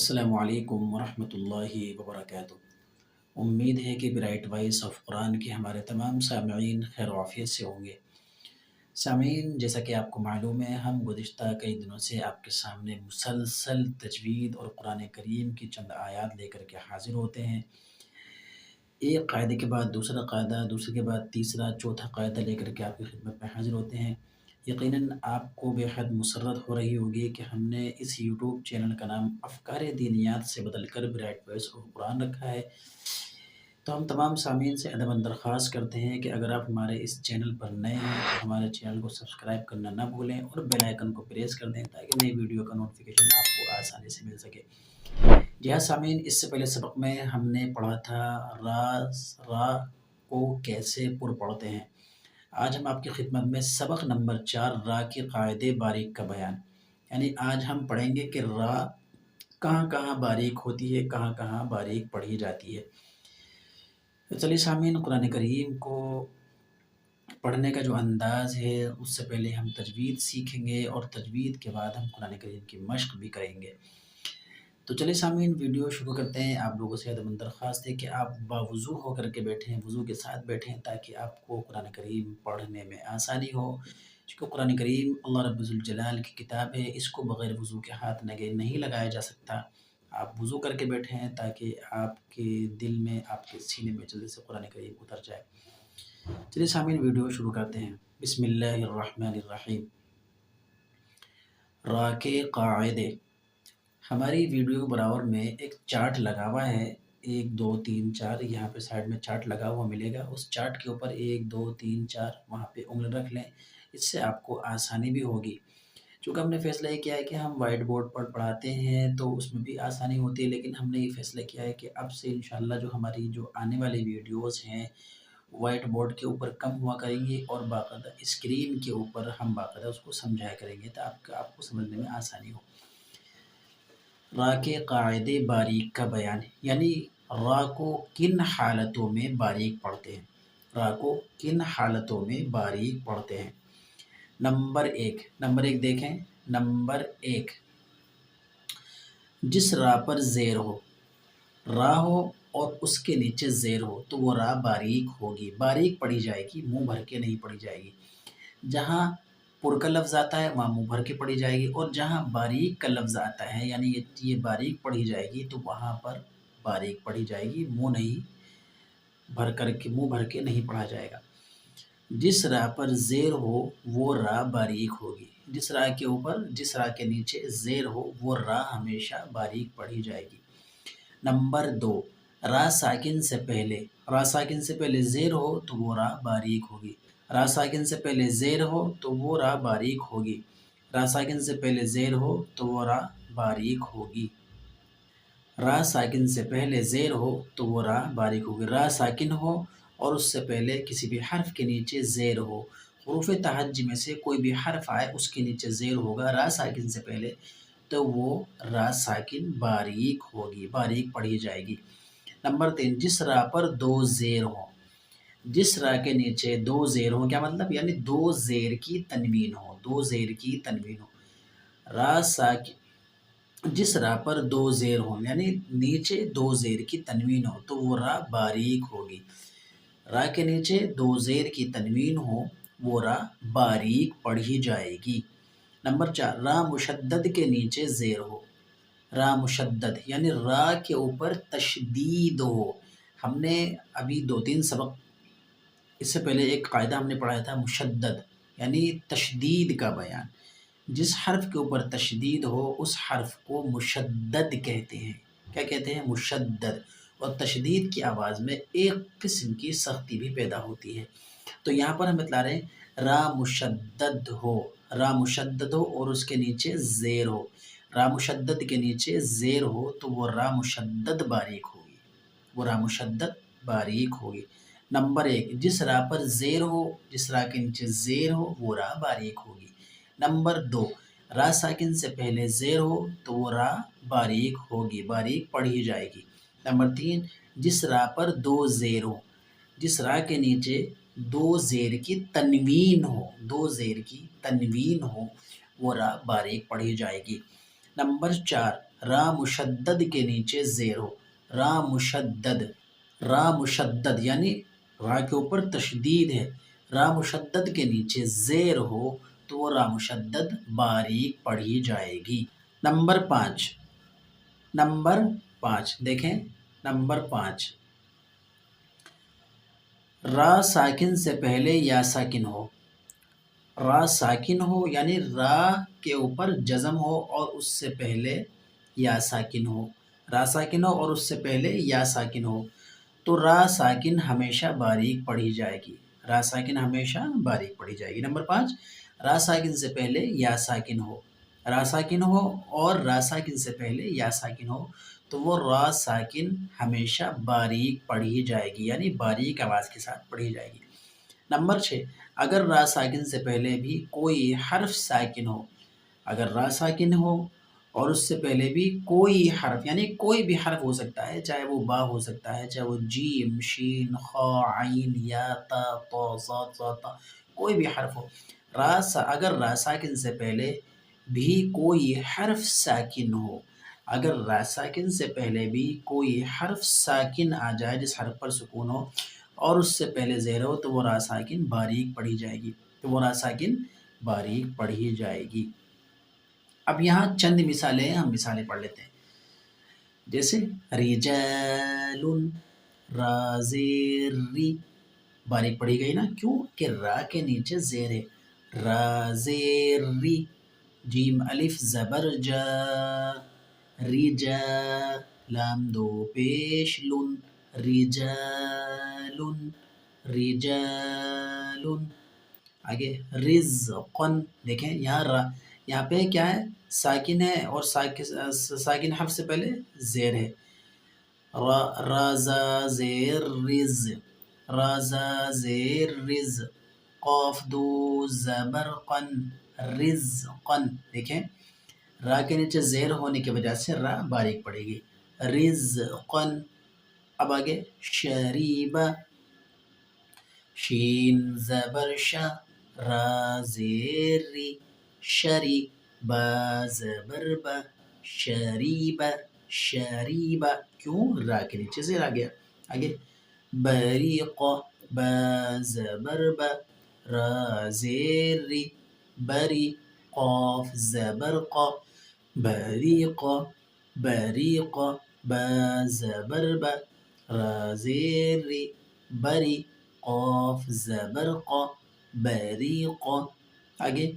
अस्सलाम वालेकुम वरहमतुल्लाहि वबरकातुह। उम्मीद है कि ब्राइट वॉइस ऑफ कुरान के हमारे तमाम सामईन खैर आफियत से होंगे। सामईन, जैसा कि आपको मालूम है, हम गुज़िश्ता कई दिनों से आपके सामने मुसलसल तजवीद और कुरान करीम की चंद आयात लेकर के हाज़िर होते हैं। एक कायदे के बाद दूसरा कायदा, दूसरे के बाद तीसरा, चौथा कायदा लेकर के आपकी खिदमत में हाज़िर होते हैं। यकीनन आपको बेहद मुसर्रत हो रही होगी कि हमने इस यूट्यूब चैनल का नाम अफ़कार दीनियात से बदल कर ब्राइट वॉइस ऑफ कुरान रखा है। तो हम तमाम सामीन से अदबन दरख्वास्त करते हैं कि अगर आप हमारे इस चैनल पर नए हैं तो हमारे चैनल को सब्सक्राइब करना ना भूलें और बेल आइकन को प्रेस कर दें ताकि नई वीडियो का नोटिफिकेशन आपको आसानी से मिल सके। जी हाँ सामीन, इससे पहले सबक में हमने पढ़ा था रा को कैसे पुर पढ़ते हैं। आज हम आपकी खिदमत में सबक नंबर 4 रा के कायदे बारीक का बयान, यानी आज हम पढ़ेंगे कि रा कहाँ कहाँ बारीक होती है, कहाँ कहाँ बारीक पढ़ी जाती है। तो चलिए सामीन, कुरान करीम को पढ़ने का जो अंदाज़ है उससे पहले हम तजवीद सीखेंगे और तजवीद के बाद हम कुरान करीम की मश्क भी करेंगे। तो चलिए सामीन, वीडियो शुरू करते हैं। आप लोगों से अदबन दरख्वास्त है कि आप बावुज़ू होकर के बैठें, वज़ू के साथ बैठें ताकि आपको कुरान करीम पढ़ने में आसानी हो। चूँकि कुरान करीम अल्लाह रब्बुल जलाल की किताब है, इसको बग़ैर वज़ू के हाथ लगे नहीं लगाया जा सकता। आप वज़ू करके बैठें ताकि आपके दिल में, आपके सीने में जल्दी से कुरान करीम उतर जाए। चलिए सामीन, वीडियो शुरू करते हैं। बिस्मिल्लाहिर्रहमानिर्रहीम। रा के कायदे। हमारी वीडियो बराबर में एक चार्ट लगा हुआ है, 1 2 3 4 यहाँ पे साइड में चार्ट लगा हुआ मिलेगा। उस चार्ट के ऊपर 1 2 3 4 वहाँ पे उंगली रख लें, इससे आपको आसानी भी होगी। चूँकि हमने फ़ैसला ये किया है कि हम वाइट बोर्ड पर पढ़ाते हैं तो उसमें भी आसानी होती है, लेकिन हमने ये फ़ैसला किया है कि अब से इंशाअल्लाह जो हमारी जो आने वाली वीडियोज़ हैं वाइट बोर्ड के ऊपर कम हुआ करेंगी और बाकायदा स्क्रीन के ऊपर हम बाकायदा उसको समझाया करेंगे ताकि आपको समझने में आसानी हो। रा के कायदे बारीक का बयान, यानी रा को किन हालतों में बारीक पढ़ते हैं। रा को किन हालतों में बारीक पढ़ते हैं। नंबर एक देखें। नंबर 1, जिस रा पर ज़ेर हो, रा हो और उसके नीचे ज़ेर हो तो वो रा बारीक होगी, बारीक पढ़ी जाएगी, मुंह भर के नहीं पढ़ी जाएगी। जहाँ पुर का लफ्ज़ आता है वहाँ मुँह भर के पढ़ी जाएगी और जहाँ बारीक का लफ्ज़ आता है यानी ये बारीक पढ़ी जाएगी तो वहाँ पर बारीक पढ़ी जाएगी, मुँह भर के नहीं पढ़ा जाएगा। जिस रा पर ज़ेर हो वो रा बारीक होगी। जिस रा के नीचे ज़ेर हो वो रा हमेशा बारीक पढ़ी जाएगी। नंबर 2, रा साकिन से पहले ज़ेर हो तो वो रा बारीक होगी। रा साकिन से पहले ज़ेर हो तो वो रा बारीक होगी। रा साकिन से पहले ज़ेर हो तो वो रा बारीक होगी। रा साकिन से पहले ज़ेर हो तो वो रा बारीक होगी। रा साकिन हो और उससे पहले किसी भी हर्फ के नीचे ज़ेर हो, हुरूफ़ तहज्जी में से कोई भी हर्फ आए उसके नीचे ज़ेर होगा रा साकिन से पहले, तो वो रा साकिन बारीक होगी, बारीक पढ़ी जाएगी। नंबर 3, जिस रा पर 2 ज़ेर हो। जिस रा के नीचे 2 ज़ेर हो, क्या मतलब, यानी 2 ज़ेर की तनवीन हो, 2 ज़ेर की तनवीन हो। रा साकिन जिस रा पर 2 ज़ेर हो यानी नीचे 2 ज़ेर की तनवीन हो तो वो रा बारीक होगी। रा के नीचे 2 ज़ेर की तनवीन हो वो रा बारीक पढ़ी जाएगी। नंबर 4, रा मुशद्दद के नीचे ज़ेर हो। रा मुशद्दद यानी रा के ऊपर तशदीद हो। हमने अभी 2-3 सबक इससे पहले एक कायदा हमने पढ़ाया था मुशद्दद यानी तशदीद का बयान। जिस हर्फ के ऊपर तशदीद हो उस हर्फ को मुशद्दद कहते हैं। क्या कहते हैं? मुशद्दद। और तशदीद की आवाज़ में एक किस्म की सख्ती भी पैदा होती है। तो यहाँ पर हम बतला रहे हैं रा मुशद्दद हो, रा मुशद्दद हो और उसके नीचे ज़ेर हो। रा मुशद्दद के नीचे ज़ेर हो तो वो रा मुशद्दद बारीक होगी, वो रा मुशद्दद बारीक होगी। नंबर 1, जिस रा पर ज़ेर हो, जिस रा के नीचे ज़ेर हो वो रा बारीक होगी। नंबर 2, रा साकिन से पहले ज़ेर हो तो वो रा बारीक होगी, बारीक पढ़ी जाएगी। नंबर 3, जिस रा पर 2 ज़ेर हो, जिस रा के नीचे 2 ज़ेर की तनवीन हो, 2 ज़ेर की तनवीन हो वो रा बारीक पढ़ी जाएगी। नंबर 4, را مشدد کے نیچے زیر ہو، را مشدد، را مشدد یعنی را کے اوپر تشدید ہے، را مشدد کے نیچے زیر ہو تو وہ را مشدد باریک پڑھی جائے گی۔ نمبر 5، نمبر 5 دیکھیں، نمبر 5 را ساکن سے پہلے یا ساکن ہو، را ساکن ہو یعنی را کے اوپر جزم ہو اور اس سے پہلے یا ساکن ہو، را ساکن ہو اور اس سے پہلے یا ساکن ہو تو را ساکن ہمیشہ باریک پڑھی جائے گی، را ساکن ہمیشہ باریک پڑھی جائے گی۔ نمبر 5 را ساکن سے پہلے یا ساکن ہو، را ساکن ہو اور را ساکن سے پہلے یا ساکن ہو تو وہ را ساکن ہمیشہ باریک پڑھی جائے گی، یعنی باریک آواز کے ساتھ پڑھی جائے گی۔ نمبر 6 اگر را ساکن سے پہلے بھی کوئی حرف ساکن ہو، اگر را ساکن ہو اور اس سے پہلے بھی کوئی حرف یعنی کوئی بھی حرف ہو سکتا ہے، چاہے وہ با ہو سکتا ہے، چاہے وہ جیم، شین، خا، عین، یا، تا، طا، ضاد، ظا، کوئی بھی حرف ہو، اگر را ساکن سے پہلے بھی کوئی حرف ساکن ہو، اگر را ساکن سے پہلے بھی کوئی حرف ساکن آ جائے جس حرف پر سکون ہو اور اس سے پہلے زیر ہو تو وہ را ساکن باریک پڑھی جائے گی، تو وہ را ساکن باریک پڑھی جائے گی۔ اب یہاں چند مثالیں ہم مثالیں پڑھ لیتے ہیں، جیسے رجال، را زیر ری، باریک پڑھی گئی نا، کیوں کہ را کے نیچے زیر ہے، را زیر ری، جیم الف زبر جا، رجا، لام دو پیش لن، رجال، رجال، آگے رزقن، دیکھیں یہاں پہ کیا ہے، ساکن ہے اور ساکن حرف سے پہلے زیر ہے، رازا زیر رز، رازا زیر رز، قاف دو زبر قن، رزقن، دیکھیں را کے نیچے زیر ہونے کی وجہ سے را باریک پڑے گی، رزقن۔ اب آگے شریبہ، شین زبر شا، را زیر ری، شری، با زبر با، شریبہ، شریبہ، کیوں را کے نیچے زیر آ گیا۔ آگے بریق، با زبر با، را زیر ری، بری، قاف زبر قا، بریق، بریق، با زبر با، را زیر ری، بری، قاف زبر قا، بریق۔ آگے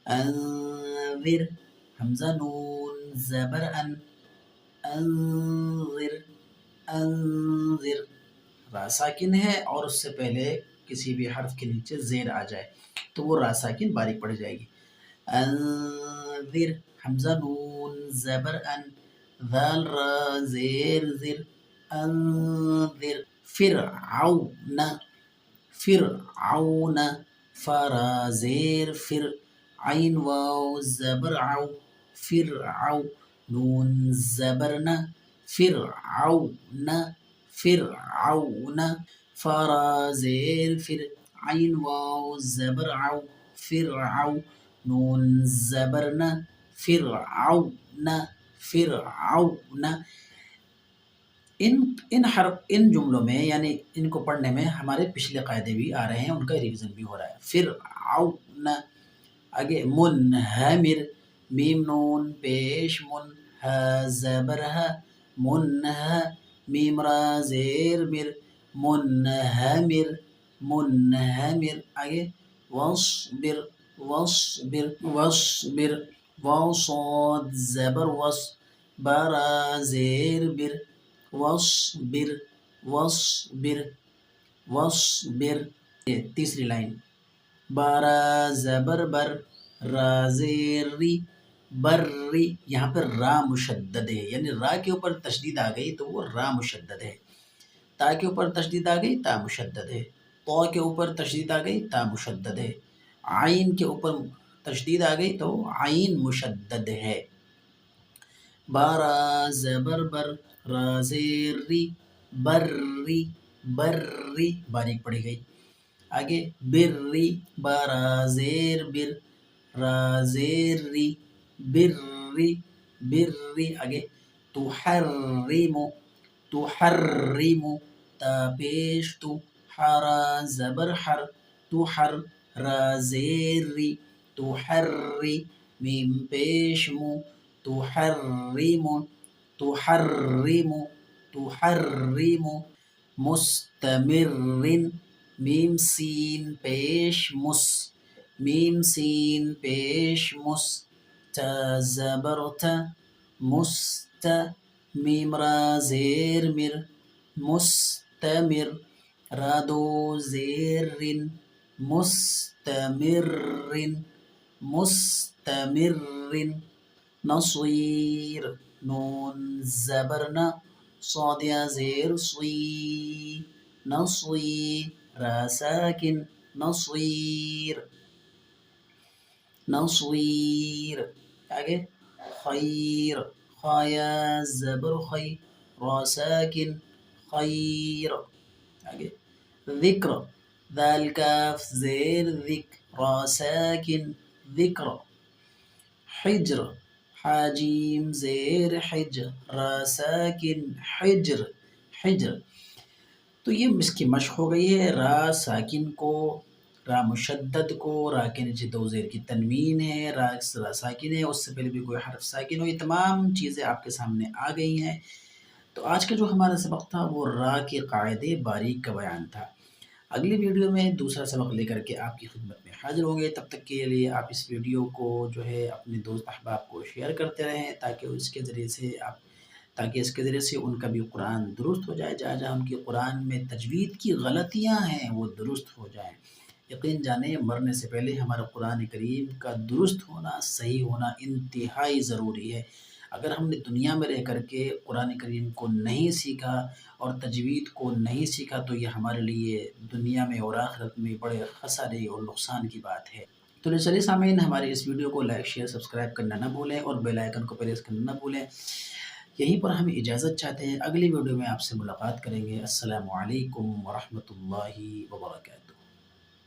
انذر، حمزہ نون زبر ان، انذر، انذر، را ساکن ہے اور اس سے پہلے کسی بھی حرف کے نیچے زیر آ جائے تو وہ را ساکن باریک پڑ جائے گی، انذر، حمزہ نون زبر ان، ذال را زیر زر، انذر۔ فرعون، فرعون، فرا زیر فر، عین واو زبر عو، فرعو، نون زبر نا، فرعون، فرعون، فرا زیر فر، عین واو زبر عو، فرعو، نون زبر نا، فرعون، فرعون۔ ان جملوں میں یعنی ان کو پڑھنے میں ہمارے پچھلے قاعدے بھی آ رہے ہیں، ان کا ریویژن بھی ہو رہا ہے۔ فرعون، آگے منہمر، میم نون پیش من، ہا زبر ہا، منہا، میم را زیر مر، منہمر، منہمر۔ آگے واصبر، واصبر، واصبر، واو صاد زبر وص، برا زیر بر، واصبر، واصبر، واصبر۔ تیسری لائن بارا زبر بر، را زیر ری، بری، یہاں پر را مشدد ہے یعنی را کے اوپر تشدید آ گئی تو وہ را مشدد ہے، تا کے اوپر تشدید آ گئی تا مشدد ہے، طا کے اوپر تشدید آ گئی تا مشدد ہے، عین کے اوپر تشدید آ گئی تو عین مشدد ہے۔ بارا زبر بر، را زیر ری، بری، بری، باریک پڑھی گئی۔ آگے بری، بارا زیر بر، را زیر ری، بری، برری آگے تحرم تحرم تا پیش تو حرا زبر حر تحر را زیری تحری میم پیش مو تحرم تحرم تحرم مستمر میم سین پیش مس میم سین پیش مس تا زبرت مست میم را زیر مر مستمر رادو زیر مستمر مستمر نصير نون زبرنا صاد يا زير صي نصي را ساكن نصير نصير آگے خير خايا زبر خي را ساكن خير آگے ذكر ذال كاف زير ذك را ساكن ذكر حجر حاجيم زیر حجر را ساکن حجر حجر. تو یہ اس کی مشق ہو گئی ہے را ساکن کو، را مشدد کو، را کے نیچے دو زیر کی تنوین ہے، را ساکن ہے، اس سے پہلے بھی کوئی حرف ساکن ہو، یہ تمام چیزیں آپ کے سامنے آ گئی ہیں. تو آج کا جو ہمارا سبق تھا وہ را کے قاعدے باریک کا بیان تھا. اگلی ویڈیو میں دوسرا سبق لے کر کے آپ کی خدمت میں حاضر ہوں گے. تب تک کے لیے آپ اس ویڈیو کو جو ہے اپنے دوست احباب کو شیئر کرتے رہیں تاکہ اس کے ذریعے سے ان کا بھی قرآن درست ہو جائے. جہاں جہاں ان کی قرآن میں تجوید کی غلطیاں ہیں وہ درست ہو جائیں. یقین جانیں مرنے سے پہلے ہمارا قرآن کریم کا درست ہونا، صحیح ہونا انتہائی ضروری ہے. اگر ہم نے دنیا میں رہ کر کے قرآن کریم کو نہیں سیکھا اور تجوید کو نہیں سیکھا تو یہ ہمارے لیے دنیا میں اور آخرت میں بڑے خسارے اور نقصان کی بات ہے. تو چلیے سامعین، ہمارے اس ویڈیو کو لائک شیئر سبسکرائب کرنا نہ بھولیں اور بیل آئیکن کو پریس کرنا نہ بھولیں. یہیں پر ہم اجازت چاہتے ہیں، اگلی ویڈیو میں آپ سے ملاقات کریں گے. السلام علیکم ورحمۃ اللہ وبرکاتہ.